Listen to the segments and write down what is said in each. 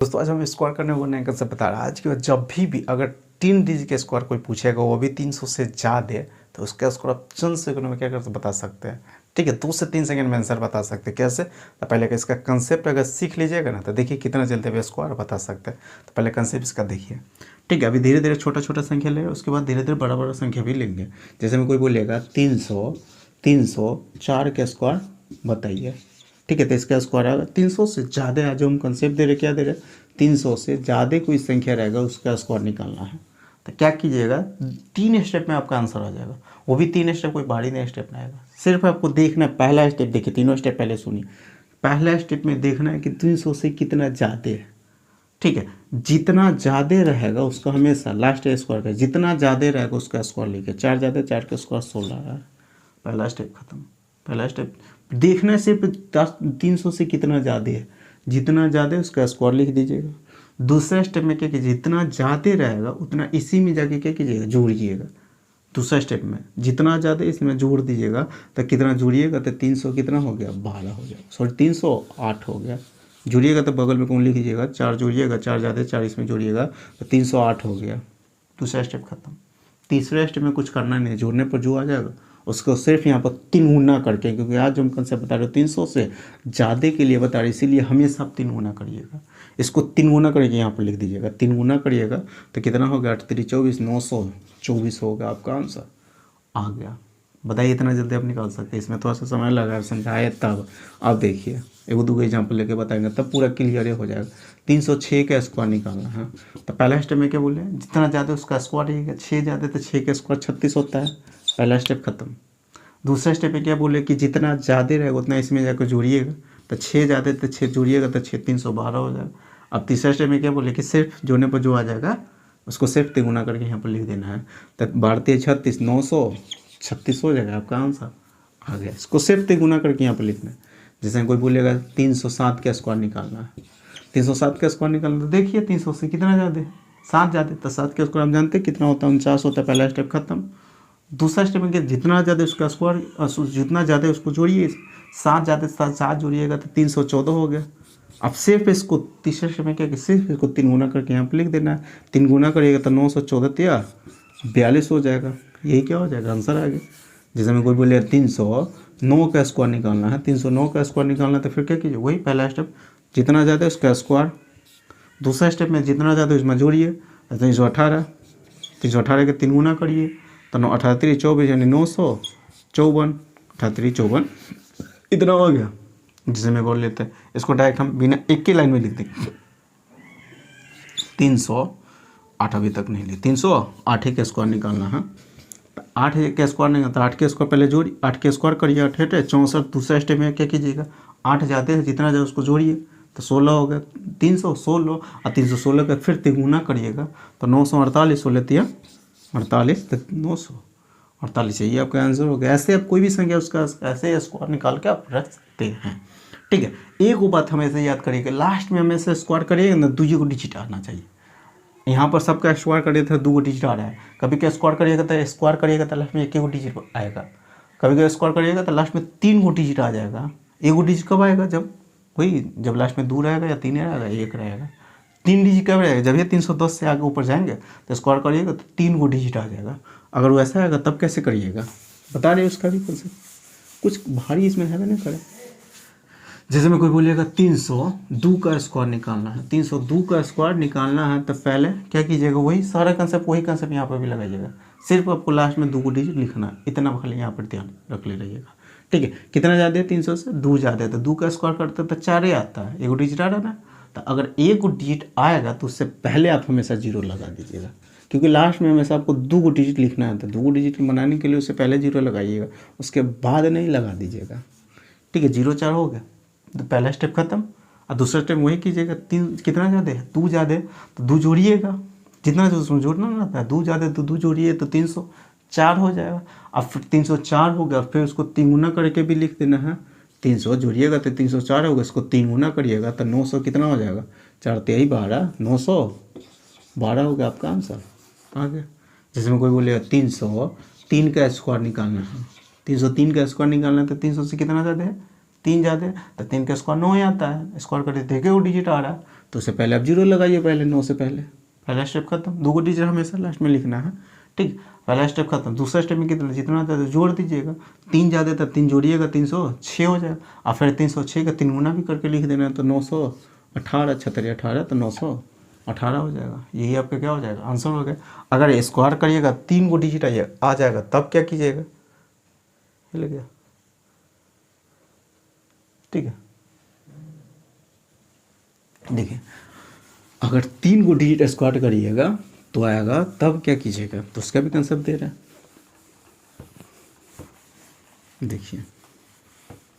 दोस्तों आज हम स्क्वायर करने को नया कंसेप्ट बता रहा है। आज के बाद जब भी अगर 3 डिजिट के स्क्वायर कोई पूछेगा वो भी 300 से ज़्यादा है तो उसका स्क्वायर आप चंद सेकंड में क्या कर बता सकते हैं। ठीक है, 2 से 3 सेकंड में आंसर बता सकते हैं। कैसे? तो पहले का इसका कंसेप्ट अगर सीख लीजिएगा ना तो देखिए कितना जल्दी आप स्क्वायर बता सकते हैं। तो पहले कंसेप्ट इसका देखिए। ठीक है, अभी धीरे धीरे छोटा छोटा संख्या लेंगे, उसके बाद धीरे धीरे बड़ा बड़ा संख्या भी लेंगे। जैसे में कोई बोलेगा 304 का स्क्वायर बताइए। ठीक है, तो इसका स्क्वायर आएगा 300 से ज़्यादा है। जो हम कंसेप्ट दे रहे क्या दे रहे, 300 से ज़्यादा कोई संख्या रहेगा उसका स्क्वायर निकालना है। तो क्या कीजिएगा, 3 स्टेप में आपका आंसर आ जाएगा। वो भी 3 स्टेप, कोई भारी नहीं स्टेप नहीं आएगा। सिर्फ आपको देखना है, पहला स्टेप देखिए, तीनों स्टेप पहले सुनिए। पहला स्टेप में देखना है कि 300 से कितना ज़्यादा है। ठीक है, जितना ज़्यादा रहेगा उसका हमेशा लास्ट स्क्वायर का, जितना ज़्यादा रहेगा उसका स्क्वायर लिखिए। 4 ज़्यादा, 4 का स्क्वायर 16 है। पहला स्टेप खत्म। पहला स्टेप देखना है सिर्फ 300 से कितना ज़्यादा है, जितना ज़्यादा है उसका स्क्वायर लिख दीजिएगा। दूसरा स्टेप में क्या कीजिए, जितना ज़्यादा रहेगा उतना इसी में जाके क्या कीजिएगा, जोड़िएगा। दूसरा स्टेप में जितना ज़्यादा इसमें जोड़ दीजिएगा तो कितना जोड़िएगा, तो 300 कितना हो गया, 12 हो गया। सॉरी 308 हो गया। जोड़िएगा तो बगल में कौन लिख लीजिएगा, 4 जोड़िएगा, 4 ज़्यादा 4 इसमें जोड़िएगा तो 308 हो गया। दूसरा स्टेप खत्म। तीसरे स्टेप में कुछ करना नहीं है, जोड़ने पर जो आ जाएगा उसको सिर्फ यहाँ पर 3 गुना करके, क्योंकि आज हम कंसेप्ट बता रहे हो 300 से ज़्यादा के लिए बता रहे, इसीलिए हमेशा आप 3 गुना करिएगा। इसको 3 गुना करके यहाँ पर लिख दीजिएगा। 3 गुना करिएगा तो कितना हो गया, 8 3 24, 924 होगा आपका आंसर आ गया। बताइए इतना जल्दी आप निकाल सकते हैं। इसमें थोड़ा सा समय लगा, समझाए तब। आप देखिए एक दो एग्जाम्पल लेके बताएंगे तब पूरा क्लियर हो जाएगा। 306 का स्क्वायर निकालना है। तो पहला स्टेप में क्या बोले, जितना ज़्यादा उसका स्क्वायर रहेगा। 6 ज़्यादा तो 6 का स्क्वायर 36 होता है। पहला स्टेप खत्म। दूसरा स्टेप में क्या बोले कि जितना ज़्यादा रहेगा उतना इसमें जाकर जोड़िएगा। तो 6 ज़्यादा तो 6 जोड़िएगा तो 6 312 हो जाएगा। अब तीसरा स्टेप में क्या बोले कि सिर्फ जोड़ने पर जो आ जाएगा उसको सिर्फ 3 गुना करके यहाँ पर लिख देना है। तो 12 36, 936 हो जाएगा आपका आंसर आ गया। इसको सिर्फ 3 गुना करके यहाँ पर लिखना है। जैसे कोई बोलेगा 307 का स्क्वायर निकालना है। 307 का स्क्वायर निकालना, तो देखिए 300 से कितना ज़्यादा है, 7 ज़्यादा। तो 7 का स्क्वायर आप जानते हैं कितना होता है, 49 होता है। पहला स्टेप खत्म। दूसरा स्टेप में जितना ज़्यादा उसका स्क्वायर, जितना ज़्यादा उसको जोड़िए। 7 ज़्यादा 7 जोड़िएगा तो 314 हो गया। अब सिर्फ इसको तीसरे स्टेप में क्या कि सिर्फ इसको 3 गुना करके यहाँ पर लिख देना है। 3 गुना करिएगा तो 914 या 42 हो जाएगा। यही क्या हो जाएगा, आंसर आ गया। जैसे मैं कोई बोले 309 का स्क्वायर निकालना है। 309 का स्क्वायर निकालना है तो फिर क्या कीजिए, वही पहला स्टेप, जितना ज़्यादा उसका स्क्वायर। दूसरा स्टेप में जितना ज़्यादा उसमें जोड़िए। 318, 318 के 3 गुना करिए तो 18 3 24 यानी 954, 18 3 54 इतना हो गया। जिसे मैं बोल लेते हैं इसको डायरेक्ट हम बिना एक ही लाइन में लिख देंगे। 308 अभी तक नहीं ली, 308 के स्क्वायर निकालना है। 8 के स्क्वायर नहीं होता, 8 के स्क्वायर पहले जोड़ी, 8 के स्क्वायर करिए, 8 8 64। दूसरा स्टेप में क्या कीजिएगा, 8 जाते हैं जितना जाए उसको जोड़िए तो 16 हो गया। 316 और 316 का फिर 3 गुना करिएगा तो 948, 16 3 48 तो 948। यही आपका आंसर हो गया। ऐसे आप कोई भी संख्या उसका ऐसे स्क्वायर निकाल के आप रख सकते हैं। ठीक है, एक वो बात हमेशा याद करिएगा, लास्ट में हमेशा स्क्वायर करिएगा ना, 2 डिजिट आना चाहिए। यहाँ पर सबका स्क्वायर करिए तो 2 डिजिट आ रहा है। कभी का स्क्वायर करिएगा तो स्क्वायर करिएगा तो लास्ट में 1 डिजिट आएगा। कभी का स्क्वायर करिएगा तो लास्ट में 3 डिजिट आ जाएगा। 1 डिजिट कब आएगा, जब वही जब लास्ट में 2 रहेगा या 3 रहेगा, 1 रहेगा। 3 डिजिट कब रहेगा, जब ये 310 से आगे ऊपर जाएंगे तो स्क्वायर करिएगा तो 3 डिजिट आ जाएगा। अगर वैसा आएगा तब कैसे करिएगा, बता रहे उसका भी कुछ भारी इसमें है ना करे। जैसे मैं कोई बोलिएगा 302 का स्क्वायर निकालना है। 302 का स्क्वायर निकालना है तो पहले क्या कीजिएगा, वही सारा कंसेप्ट, वही कंसेप्ट यहाँ पर भी लगाइएगा। सिर्फ आपको लास्ट में 2 डिजिट लिखना है, इतना खाली यहाँ पर ध्यान रख ले रहिएगा। ठीक है, कितना ज़्यादा है, 300 से 2 ज़्यादा है तो 2 का स्क्वायर करते तो 4 ही आता है। 1 डिजिट आ रहा ना, तो अगर 1 डिजिट आएगा तो उससे पहले आप हमेशा 0 लगा दीजिएगा, क्योंकि लास्ट में हमेशा आपको 2 डिजिट लिखना है। तो 2 डिजिट बनाने के लिए उससे पहले 0 लगाइएगा, उसके बाद नहीं लगा दीजिएगा। ठीक है, 0 4 हो गया तो पहला स्टेप खत्म। और दूसरा स्टेप वही कीजिएगा। 3 कितना ज़्यादा है, 2 ज़्यादा है तो 2 जोड़िएगा। जितना जो उसमें जोड़ना रहता है, 2 ज़्यादा है तो 2 जोड़िए तो 304 हो जाएगा। अब फिर 304 हो गया, फिर उसको 3 गुना करके भी लिख देना है। 300 जोड़िएगा तो 304 होगा, इसको 3 गुना करिएगा तो 900 कितना हो जाएगा, 4 3 12, 912 हो गया आपका आंसर आ गया। जैसे में कोई बोलेगा 303 का स्क्वायर निकालना है। 303 का स्क्वायर निकालना है तो 300 से कितना ज़्यादा है, 3 ज़्यादा है तो 3 का स्क्वायर 9 ही आता है। स्क्वायर करते थे 1 डिजिट आ रहा है तो उससे पहले आप 0 लगाइए, पहले 9 से पहले। पहला स्टेप खत्म, 2 को डिजिट हमेशा लास्ट में लिखना है, ठीक। पहला स्टेप खत्म। दूसरा स्टेप में कितना, जितना आता है तो जोड़ दीजिएगा। 3 ज़्यादा था, 3 जोड़िएगा 306 हो जाएगा। और फिर 306 का 3 गुना भी करके लिख देना है, तो 918, 18 तो 918 हो जाएगा। यही आपका क्या हो जाएगा, आंसर हो गया। अगर स्क्वायर करिएगा 3 को डिजिट आ जाएगा, तब क्या कीजिएगा, ये लग गया, ठीक है। देखिए, अगर 3 को डिजिट स्क्वायर करिएगा तो आएगा, तब क्या कीजिएगा, तो उसका भी कंसेप्ट दे रहा है। देखिए,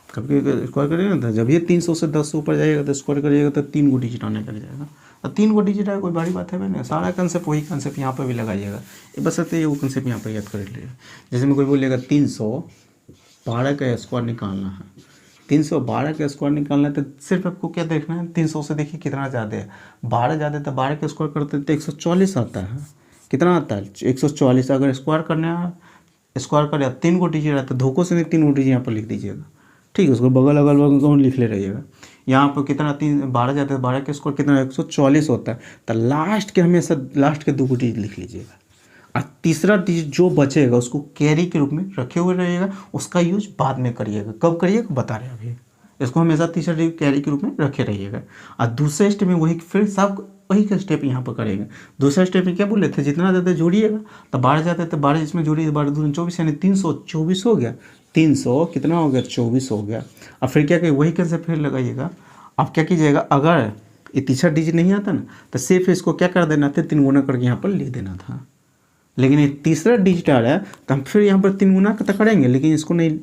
कभी स्क्वायर करिएगा ना, जब ये 300 से 10 ऊपर जाइएगा तो स्क्वायर करिएगा तो 3 को डिजिट आने लग जाएगा। और 3 को डिजिट आए, कोई बड़ी बात है मैंने, सारा कंसेप्ट वही कंसेप्ट यहाँ पर भी लगाइएगा। ये बस ये वो कंसेप्ट यहाँ पर याद कर लीजिएगा। जैसे मैं कोई बोलेगा 312 का स्क्वायर निकालना है, 312 का स्क्वायर निकालना है, तो सिर्फ आपको क्या देखना है, 300 से देखिए कितना ज़्यादा है, 12 ज़्यादा है, तो 12 का स्क्वायर करते तो 144 आता है। कितना आता है, 144। अगर स्क्वायर करना है, स्क्वायर करें 3 को डिजिट आता है, धोखों से नहीं 3 को डिजिट यहाँ पर लिख दीजिएगा, ठीक है। उसको बगल अगल बगल लिख ले रहिएगा। यहाँ पर कितना 12 जाता है, 12 के स्क्वायर कितना 144 होता है, तो लास्ट के हमेशा लास्ट के 2 को डिजिट लिख लीजिएगा। और तीसरा डिजिट जो बचेगा उसको कैरी के रूप में रखे हुए रहिएगा, उसका यूज बाद में करिएगा। कब करिएगा बता रहे हैं अभी। इसको हमेशा तीसरा डिजिट कैरी के रूप में रखे रहिएगा। और दूसरे स्टेप में वही फिर सब वही का स्टेप यहाँ पर करेंगे। दूसरा स्टेप में क्या बोले थे, जितना ज़्यादा जोड़िएगा, तो 12 जाते तो 12 इसमें जोड़िए, 12 दूनी 24 यानी 324 हो गया। 300 कितना हो गया, 24 हो गया। अब फिर क्या करिए, वही कैसे फिर लगाइएगा। अब क्या कीजिएगा, अगर ये तीसरा डिजिट नहीं आता ना, तो सिर्फ इसको क्या कर देना था, 3 गुना करके यहाँ पर लिख देना था। लेकिन ये तीसरा डिजिट आ रहा है तो हम फिर यहाँ पर 3 गुना तो करेंगे, लेकिन इसको नहीं,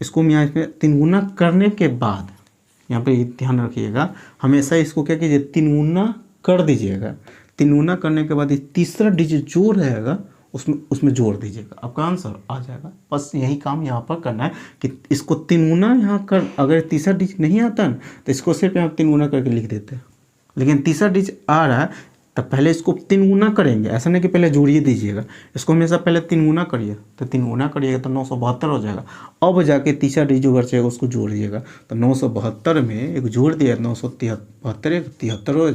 इसको हम यहाँ पे 3 गुना करने के बाद यहाँ पे ध्यान रखिएगा, हमेशा इसको क्या कीजिए, 3 गुना कर दीजिएगा। 3 गुना करने के बाद ये तीसरा डिजिट जो रहेगा उसमें जोड़ दीजिएगा, आपका आंसर आ जाएगा। बस यही काम यहाँ पर करना है कि इसको 3 गुना यहाँ कर, अगर तीसरा डिजिट नहीं आता ना तो इसको सिर्फ यहाँ 3 गुना करके लिख देते हैं। लेकिन तीसरा डिजिट आ रहा है तब पहले इसको 3 गुना करेंगे, ऐसा नहीं कि पहले जोड़िए दीजिएगा। इसको हमेशा पहले 3 गुना करिए, तो 3 गुना करिएगा तो 972 हो जाएगा। अब जाके तीसरा डिजिट जो बचेगा उसको जोड़िएगा, तो 972 में एक जोड़ दिया 973 73 हो,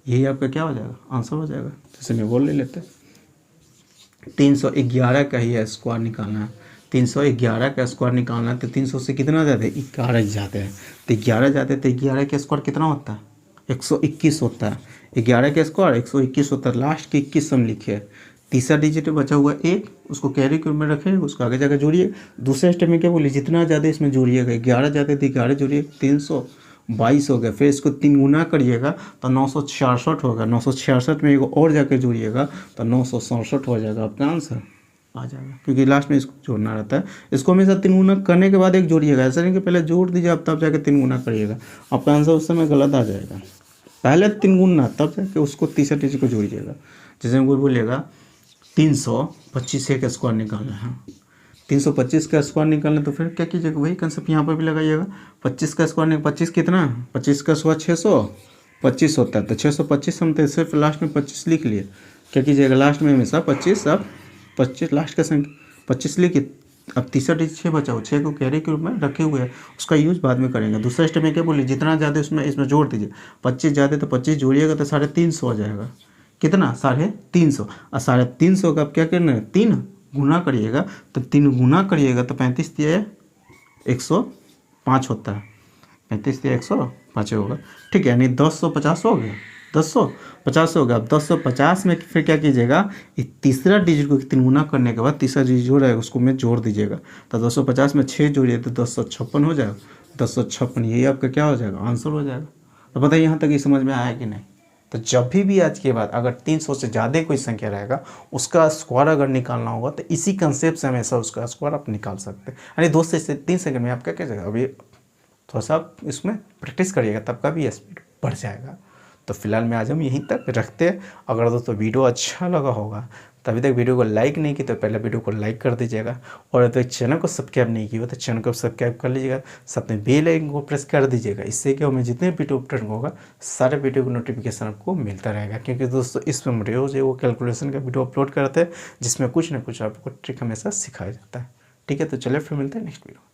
यही आपका क्या हो जाएगा, आंसर हो जाएगा। जैसे मैं बोल ले लेते, 311 का ही स्क्वायर निकालना है। 311 का स्क्वायर निकालना है तो 300 से कितना ज़्यादा है, 11 ज़्यादा है। तो 11 ज़्यादा है तो 11 का स्क्वायर कितना होता है, 121 होता है। 11 का स्क्वायर 121 होता है, लास्ट के 21 हम लिखे। तीसरा डिजिट बचा हुआ 1, उसको कैरी के रूप में रखें, उसको आगे जाकर जोड़िए। दूसरे स्टेप में क्या बोलिए, जितना ज़्यादा इसमें जोड़िएगा, 11 ज़्यादा तो 11 जोड़िए, 322 हो गया। फिर इसको 3 गुना करिएगा तो 966 होगा। 966 में एक और जाकर जोड़िएगा तो 967 हो जाएगा, आपका आंसर आ जाएगा। क्योंकि लास्ट में इसको जोड़ना रहता है। इसको हमेशा 3 गुना करने के बाद एक जोड़िएगा, ऐसा नहीं कि पहले जोड़ दीजिए आप तब जाके 3 गुना करिएगा, आपका आंसर उस समय गलत आ जाएगा। पहले 3 गुना तब जाके उसको तीसरा डिजिट को जोड़िएगा। जैसे कोई बोलेगा 325 का स्क्वायर निकालना है, 325 का स्क्वायर निकालना, तो फिर क्या कीजिएगा, वही कंसेप्ट यहाँ पर भी लगाइएगा। 25 का स्क्वायर 25 कितना, 25 का स्क्वायर 625 होता है। तो 625 हम तो सिर्फ लास्ट में 25 लिख लिए। क्या कीजिएगा, लास्ट में हमेशा 25, अब 25 लास्ट का संख्या 25 लिखिए। अब तीसरा डिजिट 6 बचा हो, 6 को कैरी के रूप में रखे हुए हैं, उसका यूज बाद में करेंगे। दूसरा स्टेप में क्या बोलिए, जितना ज़्यादा इसमें जोड़ दीजिए। 25 ज़्यादा तो 25 जोड़िएगा तो 350 हो जाएगा। कितना, 350। और 350 का आप क्या करना है, 3 गुना करिएगा। तो 3 गुना करिएगा तो 35 दिया 105 होता है, 35 दिया 105 होगा, ठीक है। यानी 1050 हो गया, 1050 होगा। अब 1050 में फिर क्या कीजिएगा, ये तीसरा डिजिट को 3 गुना करने के बाद तीसरा डिजिट जो रहेगा उसको में जोड़ दीजिएगा। तो 250 में 6 जोड़िए तो 1056 हो जाएगा। 1056 यही आपका क्या हो जाएगा, आंसर हो जाएगा। तो बताइए यहाँ तक ये समझ में आया कि नहीं। तो जब भी आज के बाद अगर 300 से ज़्यादा कोई संख्या रहेगा उसका स्क्वायर अगर निकालना होगा तो इसी कंसेप्ट से हमेशा उसका स्क्वायर आप निकाल सकते हैं। यानी 2 से 3 सेकंड में आप क्या कह जाएगा। अभी थोड़ा सा आप इसमें प्रैक्टिस करिएगा तब का भी स्पीड बढ़ जाएगा। तो फिलहाल मैं आज हम यहीं तक रखते हैं। अगर दोस्तों वीडियो अच्छा लगा होगा तो अभी तक वीडियो को लाइक नहीं की तो पहले वीडियो को लाइक कर दीजिएगा, और अगर तो चैनल को सब्सक्राइब नहीं किया तो चैनल को सब्सक्राइब कर लीजिएगा, साथ में बेल आइकन को प्रेस कर दीजिएगा। इससे क्या हमें जितने वीडियो अपलोड होगा सारे वीडियो को नोटिफिकेशन आपको मिलता रहेगा। क्योंकि दोस्तों इसमें रोज़ वो कैलकुलेशन का वीडियो अपलोड करते हैं जिसमें कुछ ना कुछ आपको ट्रिक हमेशा सिखाया जाता है। ठीक है, तो चलिए फिर मिलते हैं नेक्स्ट वीडियो।